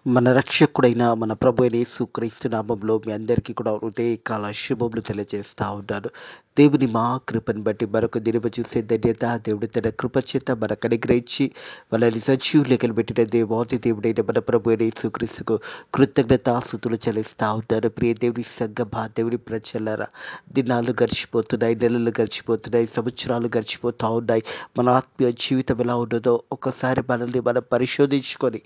మన రక్షకుడైన మన ప్రభు అయిన యేసుక్రీస్తు నామంలో మీ అందరికీ కూడా హృదయకాల శుభములు తెలియజేస్తా ఉన్నాను. దేవుని మా కృపను బట్టి మరొక దినము చూసే ధన్యత దేవుడు తన కృప చేత మనకు అనుగ్రహించి మనల్ని సజీవులెక్కలు పెట్టిన దేవాది దేవుడైన మన ప్రభు అయిన యేసుక్రీస్తుకు కృతజ్ఞతాస్తుతులు చెల్లిస్తా ఉన్నాను. ప్రియ దేవుని సంగమా, దేవుని ప్రజలారా, దినాలు గడిచిపోతున్నాయి, నెలలు గడిచిపోతున్నాయి, సంవత్సరాలు గడిచిపోతూ ఉన్నాయి. మన ఆత్మీయ జీవితం ఎలా ఉన్నదో ఒకసారి మనల్ని మనం పరిశోధించుకొని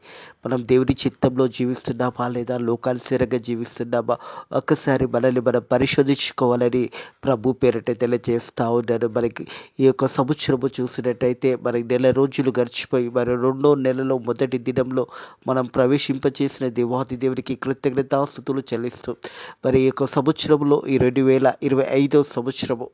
మనం దేవుని చిత్తంలో జీవిస్తున్నామా లేదా లోకానుసారంగా జీవిస్తున్నామా ఒక్కసారి మనల్ని మనం పరిశోధించుకోవాలని ప్రభు పేరిట తెలియజేస్తా ఉన్నాను. మనకి ఈ యొక్క సంవత్సరము చూసినట్టయితే మరి నెల రోజులు గడిచిపోయి మరి రెండో నెలలో మొదటి దినంలో మనం ప్రవేశింపచేసిన దేవాది దేవునికి కృతజ్ఞతాస్తుతులు చెల్లిస్తూ మరి ఈ యొక్క సంవత్సరంలో ఈ 2025 సంవత్సరము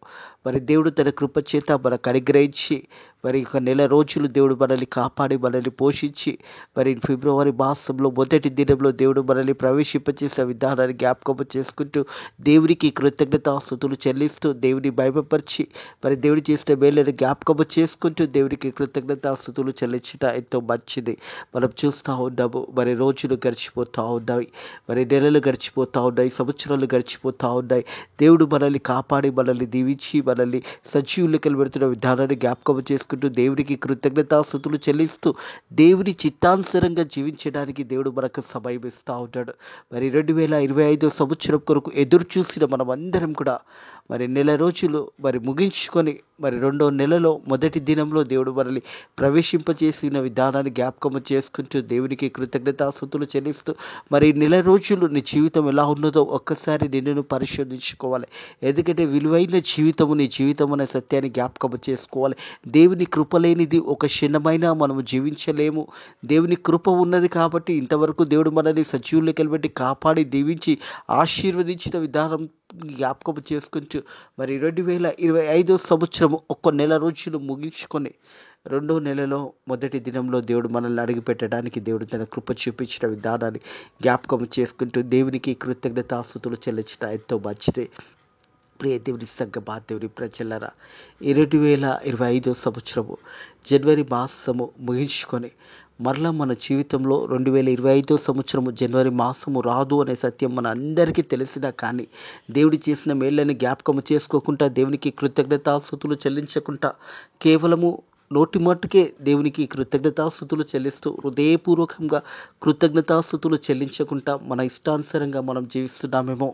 మరి దేవుడు తన కృప చేత మనకు అనుగ్రహించి మరి ఒక నెల రోజులు దేవుడు మనల్ని కాపాడి మనల్ని పోషించి మరి ఫిబ్రవరి మాసంలో మొదటి దినంలో దేవుడు మనల్ని ప్రవేశింపచేసిన విధానాన్ని జ్ఞాపకం చేసుకుంటూ దేవునికి కృతజ్ఞతాస్తుతులు చెల్లిస్తూ దేవుని మహిమపరిచి మరి దేవుడు చేసిన మేలను జ్ఞాపకం చేసుకుంటూ దేవునికి కృతజ్ఞతాస్తుతులు చెల్లించట ఎంతో మంచిది. మనం చూస్తూ ఉన్నాము మరి రోజులు గడిచిపోతూ ఉన్నాయి, మరి నెలలు గడిచిపోతూ ఉన్నాయి, సంవత్సరాలు గడిచిపోతూ ఉన్నాయి. దేవుడు మనల్ని కాపాడి మనల్ని దీవించి మనల్ని సజీవులకెళ్ళి పెడుతున్న విధానాన్ని జ్ఞాపకం చేసుకుంటూ దేవునికి కృతజ్ఞతాస్తుతులు చెల్లిస్తూ దేవుని చిత్తానుసారంగా జీవించడానికి దేవుడు మనకు సమయం ఇస్తూ ఉంటాడు. మరి 2025 సంవత్సరం కొరకు ఎదురు చూసిన మనం అందరం కూడా మరి నెల రోజులు మరి ముగించుకొని మరి రెండో నెలలో మొదటి దినంలో దేవుడు మనల్ని ప్రవేశింపచేసిన విధానాన్ని జ్ఞాపకం చేసుకుంటూ దేవునికి కృతజ్ఞతాస్తుతులు చెల్లిస్తూ మరి నెల రోజులు నీ జీవితం ఎలా ఉన్నదో ఒక్కసారి నిన్ను పరిశోధించుకోవాలి. ఎందుకంటే విలువైన జీవితము నీ జీవితం అనే సత్యాన్ని జ్ఞాపకం చేసుకోవాలి. దేవుని కృప లేనిది ఒక క్షణమైనా మనము జీవించలేము. దేవుని కృప ఉన్నది కాబట్టి ఇంతవరకు దేవుడు మనల్ని సజీవులకి పెట్టి కాపాడి దీవించి ఆశీర్వదించిన విధానం జ్ఞాపకం చేసుకుంటూ మరి 2025 సంవత్సరం ఒక్క నెల రోజులు ముగించుకొని రెండో నెలలో మొదటి దినంలో దేవుడు మనల్ని అడుగుపెట్టడానికి దేవుడు తన కృప చూపించిన విధానాన్ని జ్ఞాపకం చేసుకుంటూ దేవునికి కృతజ్ఞతాస్తుతులు చెల్లించడం ఎంతో మంచిది. ప్రియ దేవుని సంగమా, దేవుని ప్రజలారా, ఈ 2025 సంవత్సరము జనవరి మాసము ముగించుకొని మరలా మన జీవితంలో 2025 సంవత్సరము జనవరి మాసము రాదు అనే సత్యం మన అందరికీ తెలిసినా కానీ దేవుడు చేసిన మేళ్ళని జ్ఞాపకం చేసుకోకుండా దేవునికి కృతజ్ఞతాస్తుతులు చెల్లించకుండా కేవలము నోటి మట్టుకే దేవునికి కృతజ్ఞతాస్తుతులు చెల్లిస్తూ హృదయపూర్వకంగా కృతజ్ఞతాస్తుతులు చెల్లించకుండా మన ఇష్టానుసారంగా మనం జీవిస్తున్నామేమో.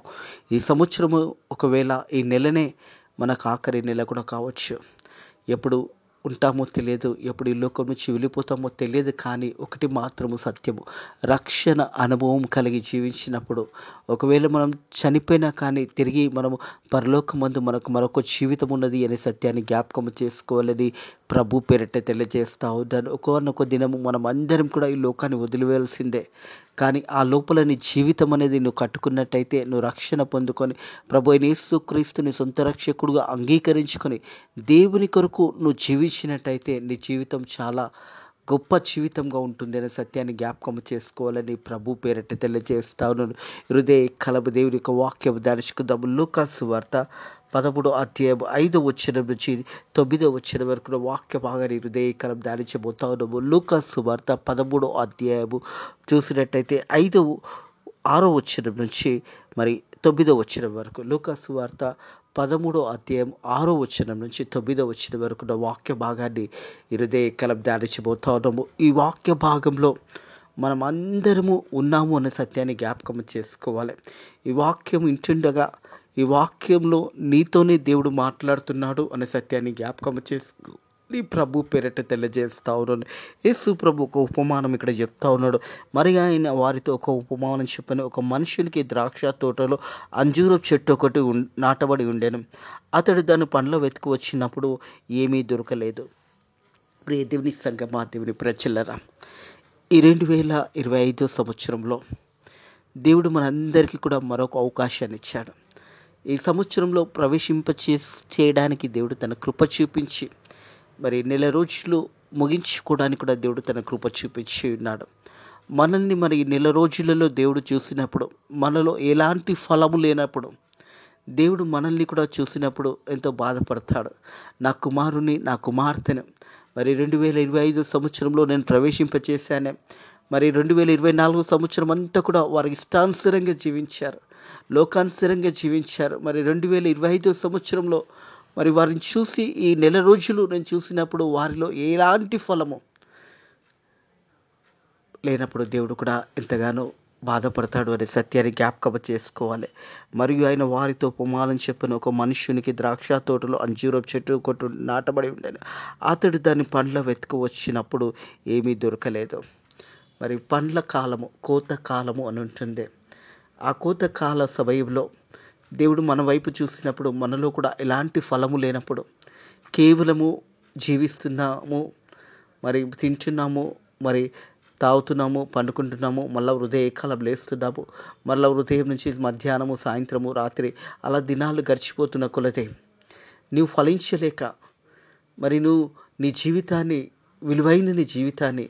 ఈ సంవత్సరము ఒకవేళ ఈ నెలనే మనకు ఆఖరి నెల కూడా కావచ్చు. ఎప్పుడు ఉంటామో తెలియదు, ఎప్పుడు ఈ లోకం నుంచి వెళ్ళిపోతామో తెలియదు. కానీ ఒకటి మాత్రము సత్యము, రక్షణ అనుభవం కలిగి జీవించినప్పుడు ఒకవేళ మనం చనిపోయినా కానీ తిరిగి మనము పరలోకమందు మనకు మరొక జీవితం ఉన్నది అనే సత్యాన్ని జ్ఞాపకం చేసుకోవాలని ప్రభు పేరిట తెలియజేస్తా ఉన్నాను. ఒకనొక దినము మనం అందరం కూడా ఈ లోకాన్ని వదిలివేయాల్సిందే. కానీ ఆ లోపల నీ జీవితం అనేది నువ్వు కట్టుకున్నట్టయితే, నువ్వు రక్షణ పొందుకొని ప్రభు అయిన యేసుక్రీస్తుని సొంత రక్షకుడుగా అంగీకరించుకొని దేవుని కొరకు నువ్వు జీవించినట్టయితే నీ జీవితం చాలా గొప్ప జీవితంగా ఉంటుంది అనే సత్యాన్ని జ్ఞాపకం చేసుకోవాలని ప్రభు పేరిట తెలియజేస్తా ఉన్నాను. హృదయ కలబు దేవుని యొక్క వాక్యం ధ్యానించుకుందాము. లూకాసు వార్త 13వ అధ్యాయం 5వ వచనం నుంచి 9వ వచనం వరకు వాక్య భాగాన్ని హృదయకరం ధ్యానించబోతా ఉన్నాము. లూకాసు వార్త 13వ అధ్యాయము చూసినట్టయితే 6వ వచనం నుంచి మరి 9వ వచనం వరకు. లూకాసు వార్త 13వ అధ్యాయం 6వ వచనం నుంచి 9వ వచనం వరకు వాక్య భాగాన్ని హృదయకరం ధ్యానించబోతా ఉన్నాము. ఈ వాక్య భాగంలో మనం అందరము ఉన్నాము అనే సత్యాన్ని జ్ఞాపకం చేసుకోవాలి. ఈ వాక్యం ఇంటుండగా ఈ వాక్యంలో నీతోనే దేవుడు మాట్లాడుతున్నాడు అనే సత్యాన్ని జ్ఞాపకం చేసుకో నీ ప్రభు పేరిట తెలియజేస్తా ఉన్నాను. యేసు ప్రభు ఒక ఉపమానం ఇక్కడ చెప్తా ఉన్నాడు. మరి ఆయన వారితో ఒక ఉపమానం చెప్పని, ఒక మనుషునికి ద్రాక్ష తోటలో అంజూరపు చెట్టు ఒకటి నాటబడి ఉండెను. అతడు దాని పండ్ల వెతుకు వచ్చినప్పుడు ఏమీ దొరకలేదు. ప్రియ దేవుని సంగమా, దేవుని ప్రజలరా, ఈ 2025 సంవత్సరంలో దేవుడు మనందరికీ కూడా మరొక అవకాశాన్ని ఇచ్చాడు. ఈ సంవత్సరంలో చేయడానికి దేవుడు తన కృప చూపించి మరి నెల రోజులు ముగించుకోవడానికి కూడా దేవుడు తన కృప చూపించి ఉన్నాడు. మనల్ని మరి నెల రోజులలో దేవుడు చూసినప్పుడు, మనలో ఎలాంటి ఫలము లేనప్పుడు దేవుడు మనల్ని కూడా చూసినప్పుడు ఎంతో బాధపడతాడు. నా కుమారుని, నా కుమార్తెను మరి 2025 సంవత్సరంలో నేను ప్రవేశింపచేశానే, మరి 2024 సంవత్సరం అంతా కూడా వారి ఇష్టానుసారంగా జీవించారు, లోకానుసారంగా జీవించారు. మరి 2025 సంవత్సరంలో మరి వారిని చూసి ఈ నెల రోజులు నేను చూసినప్పుడు వారిలో ఎలాంటి ఫలము లేనప్పుడు దేవుడు కూడా ఎంతగానో బాధపడతాడు అనే సత్యాన్ని జ్ఞాపకం చేసుకోవాలి. మరియు ఆయన వారితో ఉపమానం చెప్పిన ఒక మనుష్యునికి ద్రాక్ష తోటలో అంజూరపు చెట్టు కొట్టు నాటబడి ఉండేది. అతడు దాని పండ్ల వెతుకు వచ్చినప్పుడు ఏమీ దొరకలేదు. మరి పండ్ల కాలము, కోత కాలము అని ఉంటుంది. ఆ కోత కాల సమయంలో దేవుడు మన వైపు చూసినప్పుడు మనలో కూడా ఎలాంటి ఫలము లేనప్పుడు కేవలము జీవిస్తున్నాము, మరి తింటున్నాము, మరి తాగుతున్నాము, పండుకుంటున్నాము, మళ్ళీ ఉదయకాలం లేస్తున్నాము, మళ్ళీ ఉదయం నుంచి మధ్యాహ్నము, సాయంత్రము, రాత్రి అలా దినాలు గడిచిపోతున్న కొలదే నీవు ఫలించలేక మరి నువ్వు నీ జీవితాన్ని, విలువైన నీ జీవితాన్ని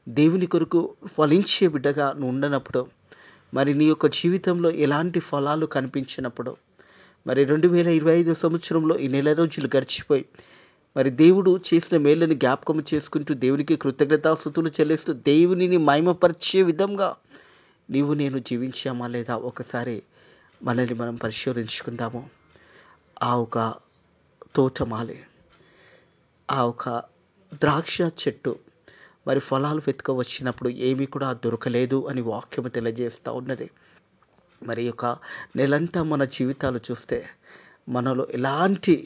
దేవుని కొరకు ఫలించే బిడ్డగా నువ్వు ఉండనప్పుడు, మరి నీ యొక్క జీవితంలో ఎలాంటి ఫలాలు కనిపించినప్పుడు, మరి 2025 సంవత్సరంలో ఈ నెల రోజులు గడిచిపోయి మరి దేవుడు చేసిన మేళ్ళని జ్ఞాపకం చేసుకుంటూ దేవునికి కృతజ్ఞతాస్తుతులు చెల్లిస్తూ దేవునిని మహిమపరిచే విధంగా నీవు నేను జీవించామా లేదా ఒకసారి మనల్ని మనం పరిశోధించుకుందాము. ఆ ఒక తోటమాలి, ఆ ఒక ద్రాక్ష చెట్టు మరి ఫలాలు వెతుక వచ్చినప్పుడు ఏమీ కూడా దొరకలేదు అని వాక్యం తెలియజేస్తూ ఉన్నది. మరి యొక్క నెలంతా మన జీవితాలు చూస్తే మనలో ఎలాంటి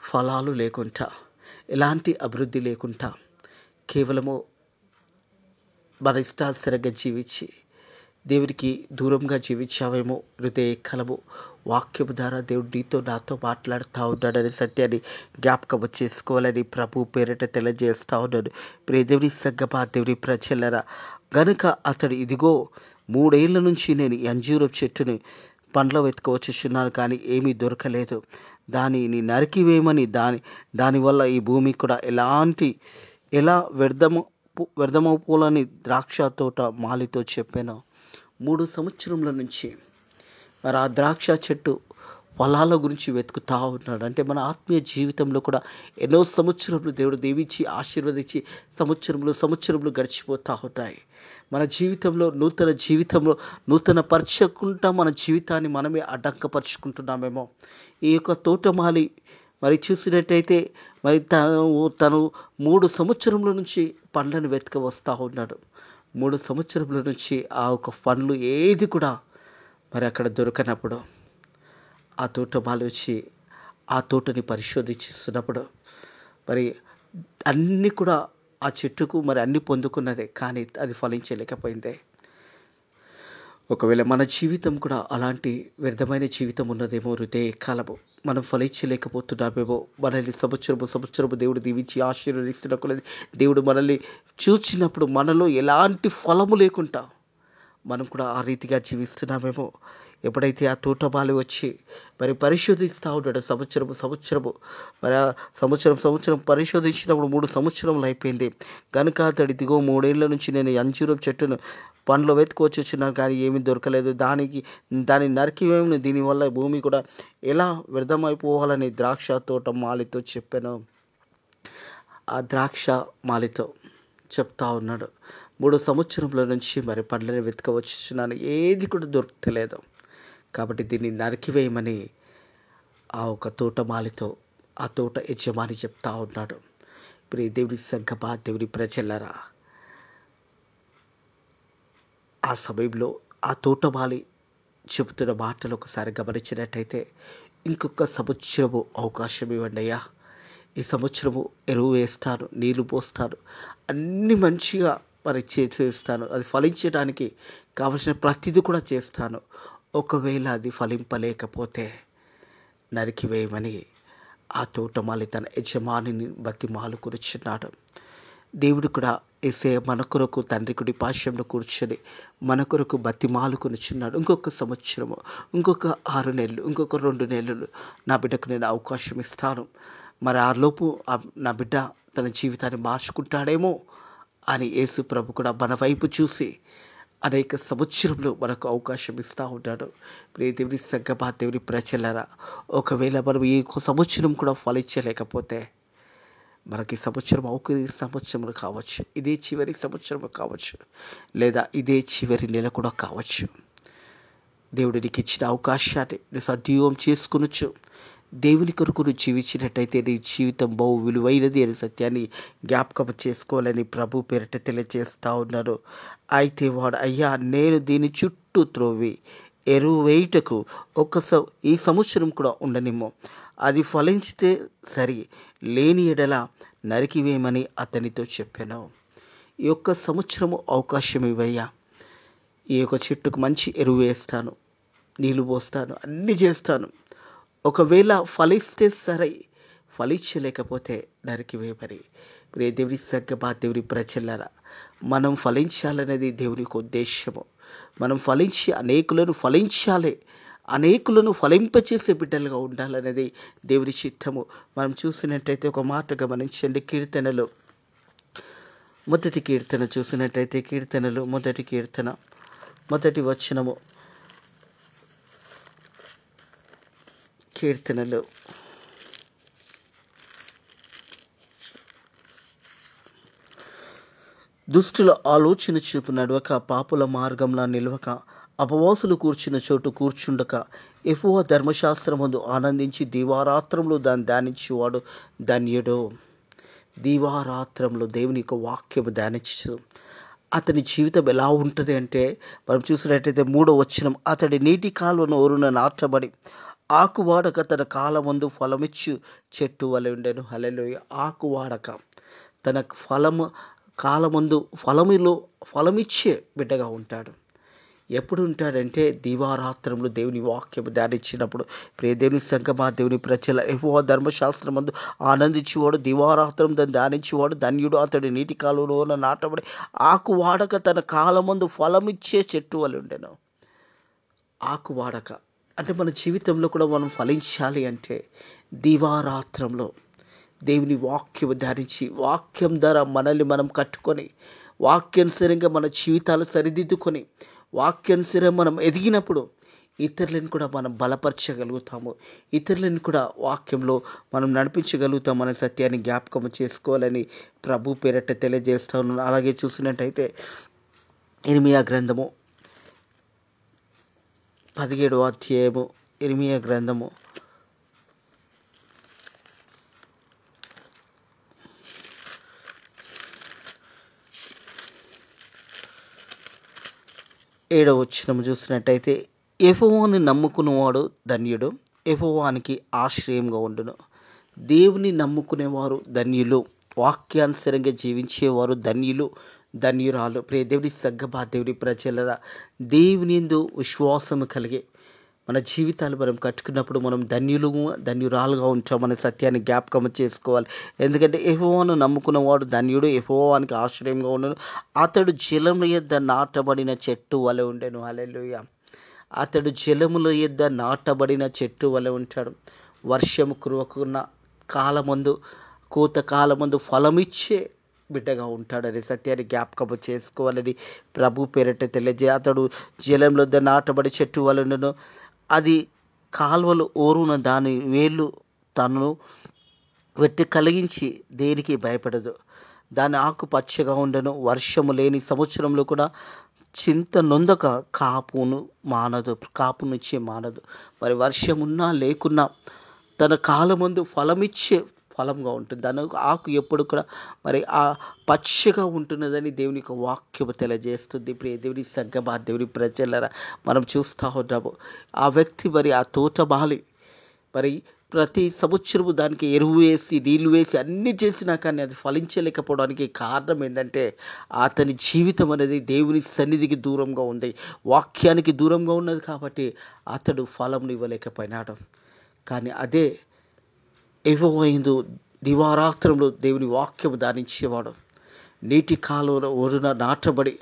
ఫలాలు లేకుండా, ఎలాంటి అభివృద్ధి లేకుండా కేవలము మన ఇష్టానుసారంగా జీవించి దేవుడికి దూరంగా జీవించావేమో. హృదయ కలము వాక్యము ద్వారా దేవుడు నీతో నాతో మాట్లాడుతూ ఉన్నాడనే సత్యాన్ని జ్ఞాపకం చేసుకోవాలని ప్రభు పేరిట తెలియజేస్తూ ఉన్నాడు. ప్రియ దేవుని సంగమా, దేవుని ప్రజలరా, గనుక అతడు ఇదిగో 3 ఏళ్ల నుంచి నేను ఈ అంజూరపు చెట్టుని పండ్ల వెతుకవచ్చుచున్నాను, కానీ ఏమీ దొరకలేదు. దానిని నరికివేయమని దానివల్ల ఈ భూమి కూడా ఎలా వ్యర్థమవుపోలని ద్రాక్ష తోట మాలితో చెప్పాను. 3 సంవత్సరముల నుంచి మరి ఆ ద్రాక్ష చెట్టు ఫలాల గురించి వెతుకుతూ ఉన్నాడు. అంటే మన ఆత్మీయ జీవితంలో కూడా ఎన్నో సంవత్సరములు దేవుడు దీవించి ఆశీర్వదించి సంవత్సరములు గడిచిపోతూ ఉంటాయి. మన జీవితంలో నూతన పరచకుండా మన జీవితాన్ని మనమే అడ్డంకపరుచుకుంటున్నామేమో. ఈ యొక్క తోటమాలి మరి చూసినట్టయితే మరి తను 3 సంవత్సరముల నుంచి పండ్లను వెతుక వస్తూ ఉన్నాడు. 3 సంవత్సరముల నుంచి ఆ ఒక పండ్లు ఏది కూడా మరి అక్కడ దొరకనప్పుడు ఆ తోటమాలి వచ్చి ఆ తోటని పరిశోధిస్తున్నప్పుడు మరి అన్నీ కూడా ఆ చెట్టుకు మరి అన్ని పొందుకున్నదే, కానీ అది ఫలించలేకపోయిందే. ఒకవేళ మన జీవితం కూడా అలాంటి వ్యర్థమైన జీవితం ఉన్నదేమో. హృదయ కాలము మనం ఫలించలేకపోతున్నామేమో. మనల్ని సంవత్సరము దేవుడు దీవించి ఆశీర్వదిస్తున్న కొలది దేవుడు మనల్ని చూచినప్పుడు మనలో ఎలాంటి ఫలము లేకుండా మనం కూడా ఆ రీతిగా జీవిస్తున్నామేమో. ఎప్పుడైతే ఆ తోటమాలి వచ్చి మరి పరిశోధిస్తూ ఉన్నాడు సంవత్సరము మరి ఆ సంవత్సరం పరిశోధించినప్పుడు 3 సంవత్సరములు అయిపోయింది. కనుక అతడు ఇదిగో 3 ఏళ్ల నుంచి నేను అంజూరపు చెట్టును పండ్లు వెతుకొచ్చుచున్నాను, కానీ ఏమీ దొరకలేదు. దాన్ని నరికివేయమని, దీనివల్ల భూమి కూడా ఎలా వ్యర్థమైపోవాలని ద్రాక్ష తోట మాలితో చెప్పాను. ఆ ద్రాక్ష మాలితో చెప్తా ఉన్నాడు, 3 సంవత్సరముల నుంచి మరి పండ్లను వెతుకవచ్చుచున్నాను, ఏది కూడా దొరకలేదు, కాబట్టి దీన్ని నరికివేయమని ఆ ఒక తోటమాలితో ఆ తోట యజమాని చెప్తా ఉన్నాడు. ప్రియ దేవుని సంగమా, దేవుని ప్రజలారా, ఆ సమయంలో ఆ తోటమాలి చెబుతున్న మాటలు ఒకసారి గమనించినట్టయితే, ఇంకొక సంవత్సరము అవకాశం ఇవ్వండి అయ్యా, ఈ సంవత్సరము ఎరువు వేస్తాను, నీళ్లు పోస్తాను, అన్ని మంచిగా మరి చేస్తాను, అది ఫలించడానికి కావలసిన ప్రతిదీ కూడా చేస్తాను. ఒకవేళ అది ఫలింపలేకపోతే నరికివేయమని ఆ తోటమాలి తన యజమానిని బతిమాలుకొనుచున్నాడు. దేవుడు కూడా యేసయ్య మన కొరకు తండ్రి కుడి పార్శ్వంలో కూర్చొని మన కొరకు బతిమాలుకొనుచున్నాడు. ఇంకొక సంవత్సరము, ఇంకొక 6 నెలలు, ఇంకొక 2 నెలలు నా బిడ్డకు నేను అవకాశం ఇస్తాను, మరి ఆ లోపు నా బిడ్డ తన జీవితాన్ని మార్చుకుంటాడేమో అని యేసు ప్రభు కూడా మన వైపు చూసి అనేక సంవత్సరంలో మనకు అవకాశం ఇస్తూ ఉంటాడు. ప్రియ దేవుని సంగమా, దేవుని ప్రజలారా, ఒకవేళ మనం ఈ సంవత్సరం కూడా ఫలించలేకపోతే మనకి సంవత్సరం ఒక సంవత్సరం కావచ్చు, ఇదే చివరి సంవత్సరం కావచ్చు, లేదా ఇదే చివరి నెల కూడా కావచ్చు. దేవుడు నీకు ఇచ్చిన అవకాశాన్ని నువ్వు సద్వినియోగం చేసుకొనొచ్చు. దేవుని కొరకు నువ్వు జీవించినట్టయితే నీ జీవితం బహు విలువైనది అనే సత్యాన్ని జ్ఞాపకం చేసుకోవాలని ప్రభు పేరిట తెలియజేస్తా ఉన్నాను. అయితే వాడు, అయ్యా నేను దీని చుట్టూ త్రోవి ఎరువు వేయుటకు ఈ సంవత్సరం కూడా ఉండనిమ్ము, అది ఫలించితే సరి, లేని ఎడల నరికివేయమని అతనితో చెప్పాను. ఈ యొక్క సంవత్సరము అవకాశం ఇవ్వయ్యా, ఈ యొక్క చెట్టుకు మంచి ఎరువు వేస్తాను, నీళ్ళు పోస్తాను, అన్నీ చేస్తాను. ఒకవేళ ఫలిస్తే సరే, ఫలించలేకపోతే నరికివేయమని. దేవుని సంగమా, దేవుని ప్రజలారా, మనం ఫలించాలనేది దేవుని యొక్క ఉద్దేశము. మనం ఫలించి అనేకులను ఫలించాలి, అనేకులను ఫలింపచేసే బిడ్డలుగా ఉండాలనేది దేవుని చిత్తము. మనం చూసినట్టయితే ఒక మాట గమనించండి. కీర్తనలు మొదటి కీర్తన చూసినట్టయితే, కీర్తనలు మొదటి కీర్తన మొదటి వచనము, కీర్తనలు దుష్టుల ఆలోచన చూపు నడవక, పాపుల మార్గంలో నిలవక, అపవాసులు కూర్చున్న చోటు కూర్చుండక, యెహోవా ధర్మశాస్త్రమందు ఆనందించి దీవారాత్రంలో దాన్ని ధ్యానించేవాడు ధన్యుడు. దీవారాత్రంలో దేవుని యొక్క వాక్యము ధ్యానించు. అతని జీవితం ఎలా ఉంటుంది అంటే, మనం చూసినట్టయితే 3వ వచనం, అతడి నీటి కాలువను ఓరున నాటబడి ఆకువాడక తన కాలమందు ఫలమిచ్చు చెట్టు వలె ఉండెను. హల్లెలూయా. ఆకువాడక తన కాలమందు ఫలమిచ్చే బిడ్డగా ఉంటాడు. ఎప్పుడు ఉంటాడంటే దీవారాత్రంలో దేవుని వాక్యము ధ్యానించినప్పుడు. ప్రియ దేవుని సంగమా, దేవుని ప్రజల, యెహోవా ధర్మశాస్త్రమందు ఆనందించేవాడు దీవారాత్రం దాన్ని ధ్యానించేవాడు ధన్యుడు. అతడు నీటి కాలువలో నాటబడి ఆకు వాడక తన కాలమందు ఫలమిచ్చే చెట్టు వలె ఉండెను. ఆకు వాడక అంటే మన జీవితంలో కూడా మనం ఫలించాలి అంటే దీవారాత్రంలో దేవుని వాక్యం ధ్యానించి, వాక్యం ద్వారా మనల్ని మనం కట్టుకొని, వాక్యానుసారంగా మన జీవితాలు సరిదిద్దుకొని, వాక్యానుసారం మనం ఎదిగినప్పుడు ఇతరులను కూడా మనం బలపరచగలుగుతాము, ఇతరులను కూడా వాక్యంలో మనం నడిపించగలుగుతాం అనే సత్యాన్ని జ్ఞాపకం చేసుకోవాలని ప్రభు పేరట తెలియజేస్తా ఉన్నాను. అలాగే చూసినట్టయితే ఇర్మియా గ్రంథము 17వ అధ్యాయము, ఇర్మియా గ్రంథము 7వ వచనం చూసినట్టయితే, యెహోవాను నమ్ముకునేవాడు ధన్యుడు, యెహోవానికి ఆశ్రయంగా ఉండును. దేవుని నమ్ముకునేవారు ధన్యులు, వాక్యానుసారంగా జీవించేవారు ధన్యులు, ధన్యురాలు. ప్రియ దేవుని సంగమా, దేవుని ప్రజలరా, దేవుని యందు విశ్వాసము కలిగి మన జీవితాలు మనం కట్టుకున్నప్పుడు మనం ధన్యురాలుగా ఉంటామనే సత్యాన్ని జ్ఞాపకం చేసుకోవాలి. ఎందుకంటే యెహోవాను నమ్ముకున్నవాడు ధన్యుడు, యెహోవానికి ఆశ్రయంగా ఉండను. అతడు జలముల యొద్ద నాటబడిన చెట్టు వలె ఉండెను. హల్లెలూయా. అతడు జలముల యొద్ద నాటబడిన చెట్టు వలె ఉంటాడు. వర్షము కురవకున్న కాలమందు, కోత కాలమందు ఫలమిచ్చే బిడ్డగా ఉంటాడనే సత్యాన్ని జ్ఞాపకం చేసుకోవాలని ప్రభు పేరట అతడు జలంలో నాటబడి చెట్టు వలె ఉండెను. అది కాలువలు ఓరున దాని వేళ్ళు తనను వెట్టి కలిగించి దేనికి భయపడదు. దాని ఆకు పచ్చగా ఉండను. వర్షము లేని సంవత్సరంలో కూడా చింత నొందక కాపునిచ్చే మానదు. మరి వర్షమున్నా లేకున్నా తన కాలమందు ఫలంగా ఉంటుంది. దాని ఆకు ఎప్పుడు కూడా మరి ఆ పచ్చగా ఉంటున్నదని దేవుని యొక్క వాక్యము తెలియజేస్తుంది. ప్రియ దేవుని సంగమా, దేవుని ప్రజలరా, మనం చూస్తూ ఉన్నాము. ఆ వ్యక్తి మరి ఆ తోట బాలి మరి ప్రతి సంవత్సరము దానికి ఎరువు వేసి, నీళ్లు వేసి, అన్నీ చేసినా కానీ అది ఫలించలేకపోవడానికి కారణం ఏంటంటే అతని జీవితం అనేది దేవుని సన్నిధికి దూరంగా ఉంది, వాక్యానికి దూరంగా ఉన్నది. కాబట్టి అతడు ఫలం ఇవ్వలేకపోయినాడు. కానీ అదే యెహోవా యందు దివారాత్రంలో దేవుని వాక్యము ధ్యానించేవాడు నీటి కాలువలో ఒరున నాటబడి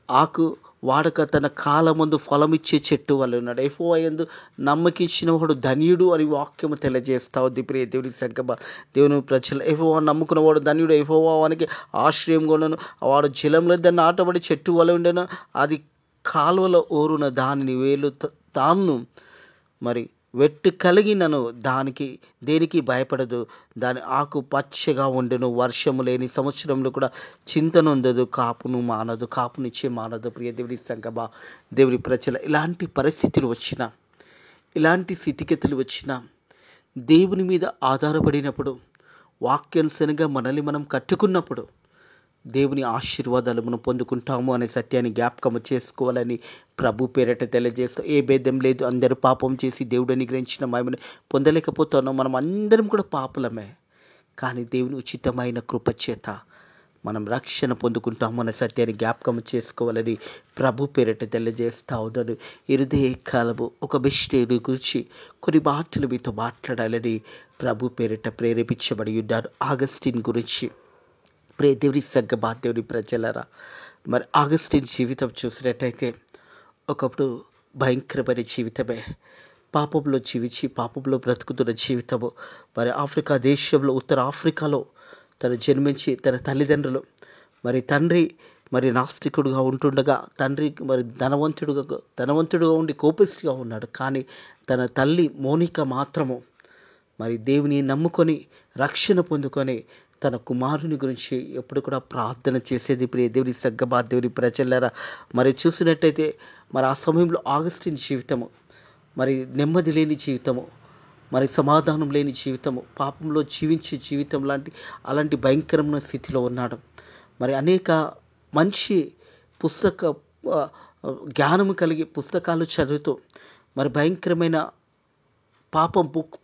ఆకు వాడక తన కాలమందు ఫలమిచ్చే చెట్టు వలె ఉన్నాడు. యెహోవా యందు నమ్మకించిన వాడు ధన్యుడు అని వాక్యము తెలియజేస్తా ఉంది. ప్రియ దేవుని సంగమా, దేవుని ప్రజలు, యెహోవా నమ్ముకున్నవాడు ధన్యుడు, యెహోవానికి ఆశ్రయంగా ఉండను. వాడు జలంలో నాటబడి చెట్టు వలె ఉండెను. అది కాలువలో ఓరున దానిని తాను మరి వెట్టు కలిగినను దేనికి భయపడదు. దాని ఆకు పచ్చగా ఉండెను. వర్షము లేని సంవత్సరంలో కూడా చింతనొందదు. కాపునిచ్చే మానదు. ప్రియ దేవుని సంగమా, దేవుని ప్రజల ఇలాంటి పరిస్థితులు వచ్చినా, ఇలాంటి స్థితిగతులు వచ్చినా దేవుని మీద ఆధారపడినప్పుడు, వాక్యానుసారంగా మనల్ని మనం కట్టుకున్నప్పుడు దేవుని ఆశీర్వాదాలు మనం పొందుకుంటాము అనే సత్యాన్ని జ్ఞాపకం చేసుకోవాలని ప్రభు పేరట తెలియజేస్తాం. ఏ భేదం లేదు. అందరూ పాపం చేసి దేవుడు అనుగ్రహించిన మహిమను పొందలేకపోతున్నాం. మనం అందరం కూడా పాపులమే. కానీ దేవుని ఉచితమైన కృప చేత మనం రక్షణ పొందుకుంటాము అనే సత్యాన్ని జ్ఞాపకం చేసుకోవాలని ప్రభు పేరట తెలియజేస్తా ఉన్నాను. ఈ హృదయ కాలము ఒక విషయాన్ని గురించి కొన్ని మాటలు మీతో మాట్లాడాలని ప్రభు పేరిట ప్రేరేపించబడి ఉన్నాను. ఆగస్టిన్ గురించి. ప్రియ దేవుని సంగమా, దేవుని ప్రజలరా, మరి ఆగస్టిన్ జీవితం చూసినట్టయితే ఒకప్పుడు భయంకరమైన జీవితమే. పాపంలో జీవించి పాపంలో బ్రతుకుతున్న జీవితము. మరి ఆఫ్రికా దేశంలో, ఉత్తర ఆఫ్రికాలో తను జన్మించి తన తల్లిదండ్రులు, మరి తండ్రి మరి నాస్తికుడుగా ఉంటుండగా, తండ్రి మరి ధనవంతుడుగా ఉండి కోపిష్టిగా ఉన్నాడు. కానీ తన తల్లి మోనిక మాత్రము మరి దేవుని నమ్ముకొని రక్షణ పొందుకొని తన కుమారుని గురించి ఎప్పుడు కూడా ప్రార్థన చేసేది. ప్రియ దేవుని సంగమా, దేవుని ప్రజలారా, మరి చూసినట్టయితే మరి ఆ సమయంలో ఆగస్టిన్ జీవితము మరి నెమ్మది లేని జీవితము, మరి సమాధానం లేని జీవితము, పాపంలో జీవించే జీవితం అలాంటి భయంకరమైన స్థితిలో ఉన్నాడు. మరి అనేక మంచి జ్ఞానము కలిగి పుస్తకాలు చదువుతూ మరి భయంకరమైన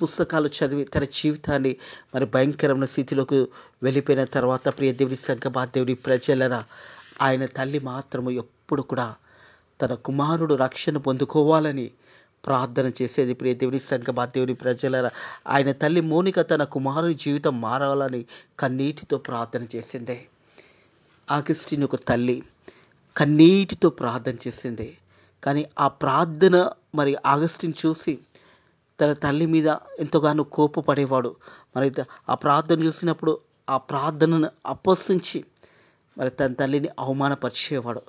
పుస్తకాలు చదివి తన జీవితాన్ని మరి భయంకరమైన స్థితిలోకి వెళ్ళిపోయిన తర్వాత, ప్రియ దేవుని సంగమా, దేవుని ప్రజలరా, ఆయన తల్లి మాత్రము ఎప్పుడు కూడా తన కుమారుడు రక్షణ పొందుకోవాలని ప్రార్థన చేసేది. ప్రియ దేవుని సంగమా, దేవుని ప్రజలరా, ఆయన తల్లి మోనిక తన కుమారుని జీవితం మారాలని కన్నీటితో ప్రార్థన చేసింది. ఆగస్టిన్ ఒక తల్లి కన్నీటితో ప్రార్థన చేసింది. కానీ ఆ ప్రార్థన మరి ఆగస్టిన్ చూసి తన తల్లి మీద ఎంతగానో కోపపడేవాడు. మరి ఆ ప్రార్థన చూసినప్పుడు ఆ ప్రార్థనను అపహసించి మరి తన తల్లిని అవమానపరిచేవాడు.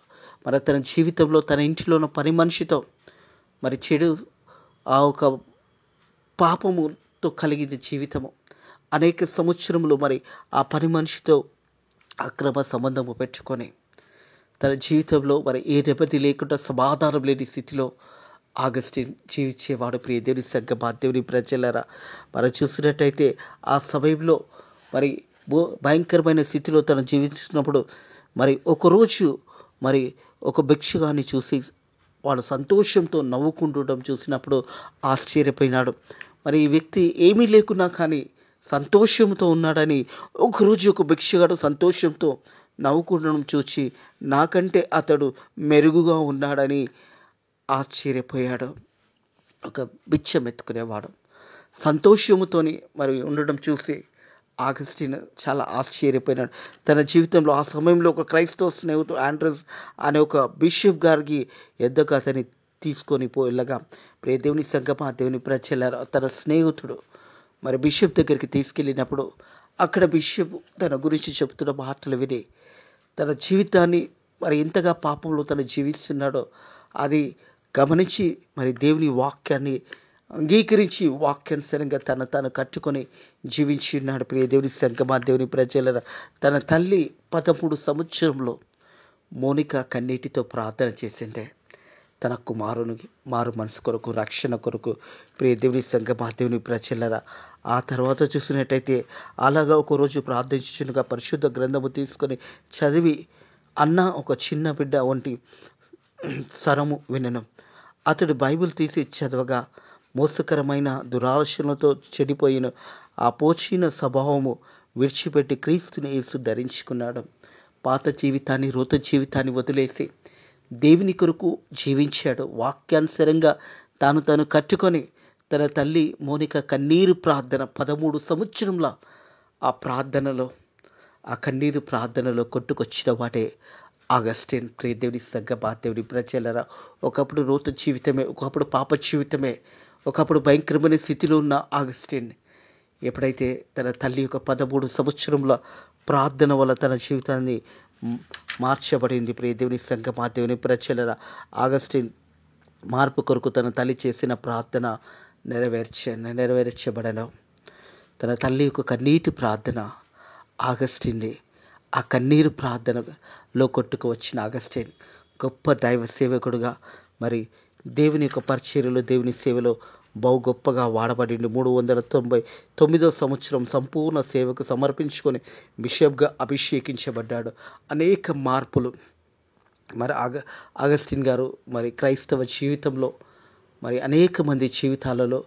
మరి తన జీవితంలో తన ఇంటిలో ఉన్న పని మనిషితో మరి చెడు ఆ ఒక పాపముతో కలిగిన జీవితము. అనేక సంవత్సరములు మరి ఆ పని మనిషితో అక్రమ సంబంధము పెట్టుకొని తన జీవితంలో మరి ఏ నెమ్మది లేకుండా సమాధానం లేని స్థితిలో ఆగస్టిన్ జీవించేవాడు. ప్రియ దేవుని సంగమా, దేవుని ప్రజలరా, మనం చూసినట్టయితే ఆ సమయంలో మరి భయంకరమైన స్థితిలో తను జీవిస్తున్నప్పుడు మరి ఒకరోజు మరి ఒక భిక్షగాన్ని చూసి వాడు సంతోషంతో నవ్వుకుంటుండడం చూసినప్పుడు ఆశ్చర్యపోయినాడు. మరి ఈ వ్యక్తి ఏమీ లేకున్నా కానీ సంతోషంతో ఉన్నాడని, ఒకరోజు ఒక భిక్షగాడు సంతోషంతో నవ్వుకుండడం చూసి నాకంటే అతడు మెరుగుగా ఉన్నాడని ఆశ్చర్యపోయాడు. ఒక బిచ్చం ఎత్తుకునేవాడు సంతోషముతోని మరి ఉండడం చూసి ఆగస్టిన్ చాలా ఆశ్చర్యపోయినాడు. తన జీవితంలో ఆ సమయంలో ఒక క్రైస్తవ స్నేహితుడు ఆండ్రస్ అనే ఒక బిషప్ గారికి ఎద్దకు అతన్ని తీసుకొని పోయిలగా, ప్రియ దేవుని సంగమా, దేవుని ప్రజలారా, తన స్నేహితుడు మరి బిషప్ దగ్గరికి తీసుకెళ్ళినప్పుడు అక్కడ బిషప్ తన గురించి చెబుతున్న మాటలు విని తన జీవితాన్ని మరి ఎంతగా పాపంలో తను జీవిస్తున్నాడో అది గమనించి మరి దేవుని వాక్యాన్ని అంగీకరించి వాక్యానుసారంగా తాను కట్టుకొని జీవించి ఉన్నాడు. ప్రియ దేవుని సంగమా, దేవుని ప్రజల తన తల్లి 13 సంవత్సరంలో మోనిక కన్నీటితో ప్రార్థన చేసిందే తన కుమారునికి మారు మనసు కొరకు, రక్షణ కొరకు. ప్రియ దేవుని సంగమా, దేవుని ప్రజలరా, ఆ తర్వాత చూసినట్టయితే అలాగా ఒకరోజు ప్రార్థించుగా పరిశుద్ధ గ్రంథము తీసుకొని చదివి అన్న ఒక చిన్న బిడ్డ వంటి స్వరము వినను. అతడు బైబిల్ తీసి చదవగా మోసకరమైన దురాలోచనలతో చెడిపోయిన ఆ పోచిన స్వభావము విడిచిపెట్టి క్రీస్తుని యేసు ధరించుకున్నాడు. పాత జీవితాన్ని, రోత జీవితాన్ని వదిలేసి దేవుని కొరకు జీవించాడు. వాక్యానుసారంగా తాను కట్టుకొని తన తల్లి మోనిక కన్నీరు ప్రార్థన 13 సంవత్సరంలో ఆ కన్నీరు ప్రార్థనలో కొట్టుకొచ్చిన వాడే ఆగస్టిన్. ప్రియ దేవుని సంగమా, దేవుని ప్రజలరా, ఒకప్పుడు రోత జీవితమే, ఒకప్పుడు పాప జీవితమే, ఒకప్పుడు భయంకరమైన స్థితిలో ఉన్న ఆగస్టిన్ ఎప్పుడైతే తన తల్లి యొక్క 13 సంవత్సరంలో ప్రార్థన వల్ల తన జీవితాన్ని మార్చబడింది. ప్రియ దేవుని సంగమా, దేవుని ప్రజలరా, ఆగస్టిన్ మార్పు కొరకు తన తల్లి చేసిన ప్రార్థన నెరవేర్చబడను. తన తల్లి యొక్క కన్నీటి ప్రార్థన ఆగస్టిన్ని ఆ కన్నీరు ప్రార్థనలో కొట్టుకు వచ్చిన అగస్టిన్ గొప్ప దైవ సేవకుడుగా మరి దేవుని యొక్క పరిచర్యలో దేవుని సేవలో బహు గొప్పగా వాడబడింది. 399వ సంవత్సరం సంపూర్ణ సేవకు సమర్పించుకొని బిషప్గా అభిషేకించబడ్డాడు. అనేక మార్పులు మరి అగస్టిన్ గారు మరి క్రైస్తవ జీవితంలో మరి అనేక మంది జీవితాలలో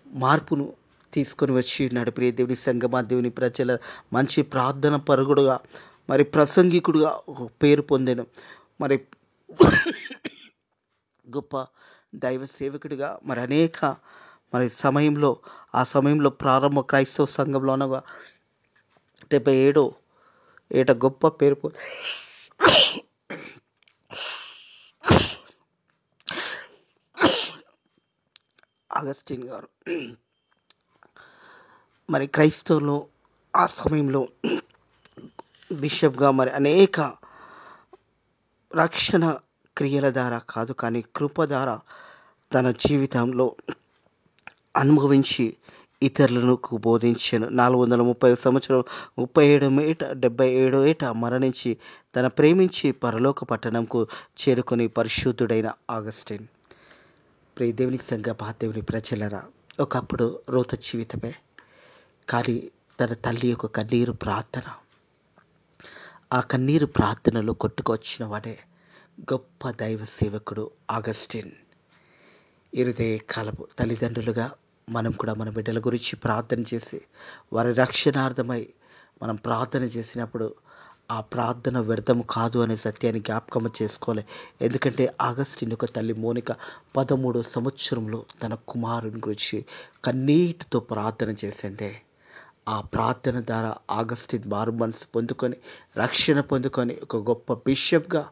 మార్పును తీసుకొని వచ్చి ఉన్నాడు. ప్రియ దేవుని సంగమా, దేవుని ప్రజల మంచి ప్రార్థన పరుగుడుగా మరి ప్రసంగికుడుగా ఒక పేరు పొందాను. మరి గొప్ప దైవ సేవకుడిగా మరి అనేక మరి ఆ సమయంలో ప్రారంభ క్రైస్తవ సంఘంలో అనగా 77 ఏట గొప్ప పేరు అగస్టిన్ గారు మరి క్రైస్తవులు ఆ సమయంలో బిషప్గా మరి అనేక రక్షణ క్రియల ద్వారా కాదు కానీ కృప ద్వారా తన జీవితంలో అనుభవించి ఇతరులకు బోధించాను. 430 సంవత్సరం 77 ఏట మరణించి తన ప్రేమించి పరలోక పట్టణంకు చేరుకొని పరిశుద్ధుడైన ఆగస్టిన్. ప్రియ దేవుని సంఘ దేవుని ప్రజలరా, ఒకప్పుడు రోత జీవితమే కానీ తన తల్లి యొక్క కన్నీరు ప్రార్థన, ఆ కన్నీరు ప్రార్థనలో కొట్టుకొచ్చిన వాడే గొప్ప దైవ సేవకుడు ఆగస్టిన్. ఇరుదే కాలపు తల్లిదండ్రులుగా మనం కూడా మన బిడ్డల గురించి ప్రార్థన చేసి వారి రక్షణార్థమై మనం ప్రార్థన చేసినప్పుడు ఆ ప్రార్థన వ్యర్థం కాదు అనే సత్యాన్ని జ్ఞాపకం చేసుకోవాలి. ఎందుకంటే ఆగస్టిన్ యొక్క తల్లి మోనిక 13వ సంవత్సరంలో తన కుమారుని గురించి కన్నీటితో ప్రార్థన చేసిందే. ఆ ప్రార్థన ద్వారా ఆగస్టిన్ మారు మనసు పొందుకొని రక్షణ పొందుకొని ఒక గొప్ప బిషప్గా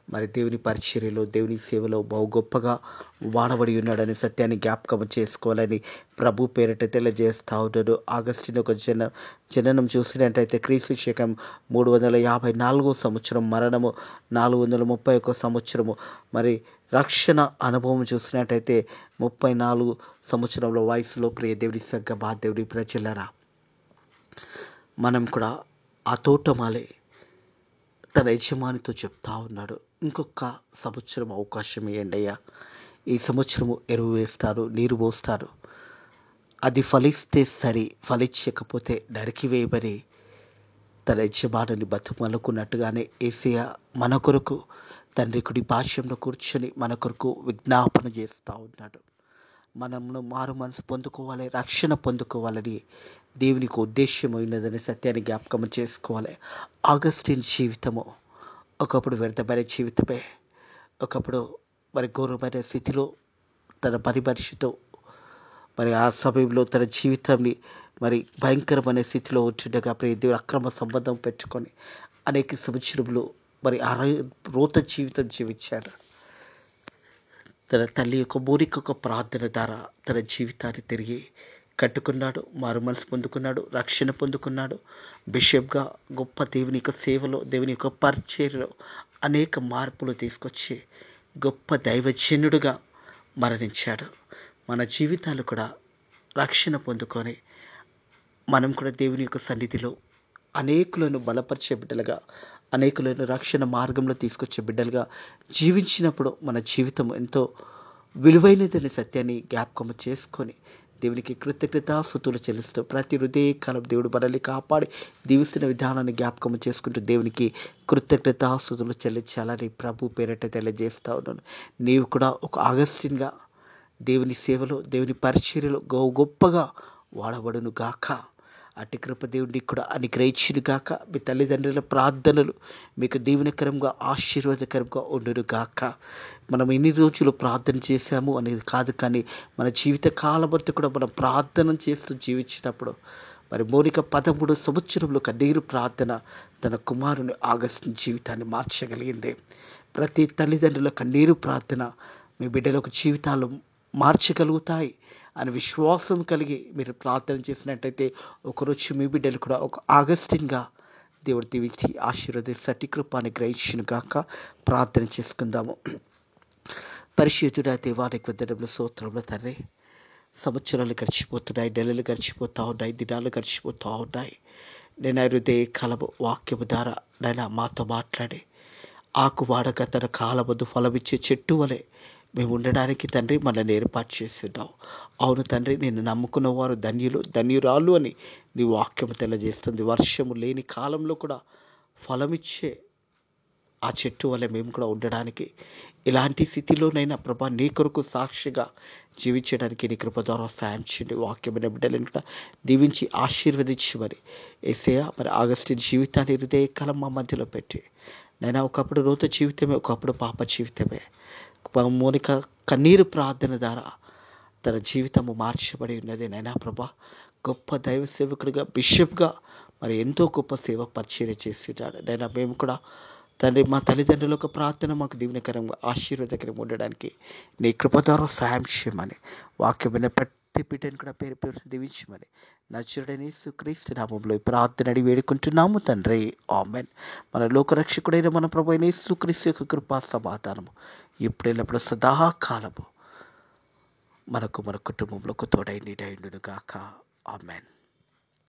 మరి దేవుని పరిచర్యలో దేవుని సేవలో బహు గొప్పగా వాడబడి ఉన్నాడనే సత్యాన్ని జ్ఞాపకం చేసుకోవాలని ప్రభు పేరిట తెలియజేస్తా ఉన్నాడు. ఆగస్టిన్ ఒక జననం చూసినట్టయితే క్రీస్తు శకం 354 సంవత్సరం, మరణము 431 సంవత్సరము. మరి రక్షణ అనుభవం చూసినట్టయితే 34 సంవత్సరంలో వయసులో. ప్రియ దేవుని సంఘ దేవుని ప్రజలరా, మనం కూడా ఆ తోటమాలే తన యజమానితో చెప్తా ఉన్నాడు, ఇంకొక సంవత్సరం అవకాశం ఇవ్వండి అయ్యా, ఈ సంవత్సరము ఎరువు వేస్తారు, నీరు పోస్తారు, అది ఫలిస్తే సరి, ఫలించకపోతే నరికివేయబడి తన యజమానుని బతుమలుకున్నట్టుగానే యేసయ్య మన కొరకు తండ్రి కుడి పార్శ్వంలో కూర్చొని మన కొరకు విజ్ఞాపన చేస్తూ ఉన్నాడు. మనము మారు మనసు పొందుకోవాలి, రక్షణ పొందుకోవాలని దేవునికి ఉద్దేశమైనదనే సత్యాన్ని జ్ఞాపకం చేసుకోవాలి. ఆగస్టిన్ జీవితము ఒకప్పుడు వ్యర్థమైన జీవితమే. ఒకప్పుడు మరి ఘోరమైన స్థితిలో తన మనిషితో మరి ఆ సమయంలో తన జీవితాన్ని మరి భయంకరమైన స్థితిలో ఉంటుండగా దేవుడు అక్రమ సంబంధం పెట్టుకొని అనేక సంవత్సరములు మరి రోత జీవితం జీవించాడు. తన తల్లి యొక్క మోనిక ప్రార్థన ద్వారా తన జీవితాన్ని తిరిగి కట్టుకున్నాడు, మారు మనసు పొందుకున్నాడు, రక్షణ పొందుకున్నాడు. బిషప్గా గొప్ప దేవుని యొక్క సేవలో దేవుని యొక్క పరిచర్యలో అనేక మార్పులు తీసుకొచ్చి గొప్ప దైవజనుడుగా మరణించాడు. మన జీవితాలు కూడా రక్షణ పొందుకొని మనం కూడా దేవుని యొక్క సన్నిధిలో అనేకులను బలపరిచే బిడ్డలుగా, అనేకులను రక్షణ మార్గంలో తీసుకొచ్చే బిడ్డలుగా జీవించినప్పుడు మన జీవితం ఎంతో విలువైనదనే సత్యాన్ని జ్ఞాపకం చేసుకొని దేవునికి కృతజ్ఞతాస్తుతులు చెల్లిస్తూ ప్రతి హృదయకాలం దేవుడు మనల్ని కాపాడి దీవిస్తున్న విధానాన్ని జ్ఞాపకం చేసుకుంటూ దేవునికి కృతజ్ఞతాస్తుతులు చెల్లించాలని ప్రభు పేరిట తెలియజేస్తా ఉన్నాను. నీవు కూడా ఒక ఆగస్టిన్గా దేవుని సేవలో దేవుని పరిచర్యలో గొప్పగా వాడబడును గాక. అట్టి కృప దేవుడిని కూడా అనుగ్రహించును గాక. మీ తల్లిదండ్రుల ప్రార్థనలు మీకు దీవెనకరంగా ఆశీర్వాదకరంగా ఉండును గాక. మనం ఎన్ని రోజులు ప్రార్థన చేశాము అనేది కాదు, కానీ మన జీవిత కాలమంతా కూడా మనం ప్రార్థన చేస్తూ జీవించినప్పుడు మరి మోనిక 13 సంవత్సరంలో కన్నీరు ప్రార్థన తన కుమారుని ఆగస్టిన్ జీవితాన్ని మార్చగలిగింది. ప్రతి తల్లిదండ్రుల కన్నీరు ప్రార్థన మీ బిడ్డలకు జీవితాలు మార్చగలుగుతాయి అని విశ్వాసం కలిగి మీరు ప్రార్థన చేసినట్టయితే ఒకరోజు మీ బిడ్డలు కూడా ఒక ఆగస్టిన్గా దేవుడు దీవించి ఆశీర్వదించి కృపాన్ని గ్రహించును గాక. ప్రార్థన చేసుకుందాము. పరిశుద్ధుడా దేవానికి వందనములు, స్తోత్రములు తండ్రి. సంవత్సరాలు గడిచిపోతున్నాయి, నెలలు గడిచిపోతూ ఉన్నాయి, దినాలు గడిచిపోతూ ఉన్నాయి. నేను హృదయ కలము వాక్యము ద్వారా నైనా మాతో మాట్లాడి ఆకు వాడక తన కాలమందు ఫలమిచ్చే చెట్టు వలె మేము ఉండడానికి తండ్రి మనల్ని ఏర్పాటు చేస్తున్నావు. అవును తండ్రి, నేను నమ్ముకున్న వారు ధన్యులు ధన్యురాలు అని నీ వాక్యము తెలియజేస్తుంది. వర్షము లేని కాలంలో కూడా ఫలమిచ్చే ఆ చెట్టు వల్ల మేము కూడా ఉండడానికి, ఇలాంటి స్థితిలోనైనా ప్రభా నీ కొరకు సాక్షిగా జీవించడానికి నీ కృప ద్వారా సాయం చేయండి. వాక్యమైన బిడ్డలను కూడా దీవించి ఆశీర్వదించమని యేసయ్య మరి ఆగస్టు జీవితాన్ని హృదయ కలం మా మధ్యలో పెట్టి నైనా ఒకప్పుడు రోత జీవితమే, ఒకప్పుడు పాప జీవితమే. మౌనిక కన్నీరు ప్రార్థన ద్వారా తన జీవితము మార్చబడి ఉన్నది నైనా ప్రభా. గొప్ప దైవ సేవకుడిగా, బిషప్గా మరి ఎంతో గొప్ప సేవ పరిచర్య చేస్తున్నాడు నైనా. మేము కూడా తండ్రి మా తల్లిదండ్రుల యొక్క ప్రార్థన మాకు దీవెనకరంగా ఆశీర్వాదకరంగా ఉండడానికి నీ కృప ద్వారా సాయం చేయమని, వాక్యమైన ప్రతి బిడ్డను కూడా పేరు పేరు దీవించమని నజరుడైన యేసుక్రీస్తు నామములో ఈ ప్రార్థన అడిగి వేడుకుంటున్నాము తండ్రి, ఆమేన్. మన లోకరక్షకుడైన మన ప్రభువైన యేసుక్రీస్తు యొక్క కృపా సమాధానము ఎప్పుడెల్లప్పుడు సదాకాలము మనకు మన కుటుంబంలో తోడై నీడై ఉండును గాక. ఆమేన్.